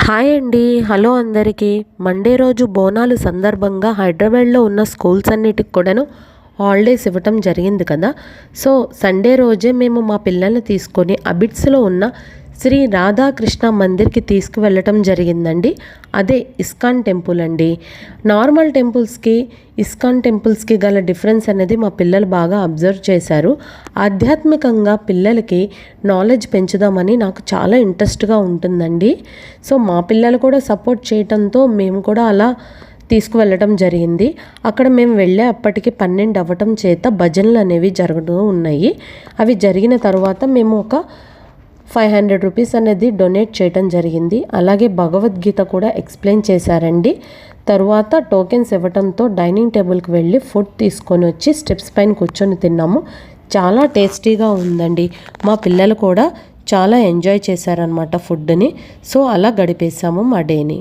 Hi అండి. Hello అందరికీ. Monday రోజు బోనాలు సందర్భంగా హైదరాబాద్లో ఉన్న స్కూల్స్ అన్నిటికి కూడాను హాలిడేస్ ఇవ్వటం జరిగింది కదా. సో సండే రోజే మేము మా పిల్లల్ని తీసుకొని అబిడ్స్లో ఉన్న శ్రీ రాధాకృష్ణ మందిర్కి తీసుకువెళ్ళటం జరిగిందండి. అదే ఇస్కాన్ టెంపుల్ అండి. నార్మల్ టెంపుల్స్కి ఇస్కాన్ టెంపుల్స్కి గల డిఫరెన్స్ అనేది మా పిల్లలు బాగా అబ్జర్వ్ చేశారు. ఆధ్యాత్మికంగా పిల్లలకి నాలెడ్జ్ పెంచుదామని నాకు చాలా ఇంట్రెస్ట్గా ఉంటుందండి. సో మా పిల్లలు కూడా సపోర్ట్ చేయటంతో మేము కూడా అలా తీసుకువెళ్ళటం జరిగింది. అక్కడ మేము వెళ్ళే అప్పటికి 12 అవ్వటం చేత భజనలు అనేవి జరుగుతూ ఉన్నాయి. అవి జరిగిన తర్వాత మేము ఒక 500 రూపీస్ అనేది డొనేట్ చేయడం జరిగింది. అలాగే భగవద్గీత కూడా ఎక్స్ప్లెయిన్ చేశారండి. తరువాత టోకెన్స్ ఇవ్వటంతో డైనింగ్ టేబుల్కి వెళ్ళి ఫుడ్ తీసుకొని వచ్చి స్టెప్స్ పైన కూర్చొని తిన్నాము. చాలా టేస్టీగా ఉందండి. మా పిల్లలు కూడా చాలా ఎంజాయ్ చేశారనమాట ఫుడ్ని. సో అలా గడిపేశాము మా డేని.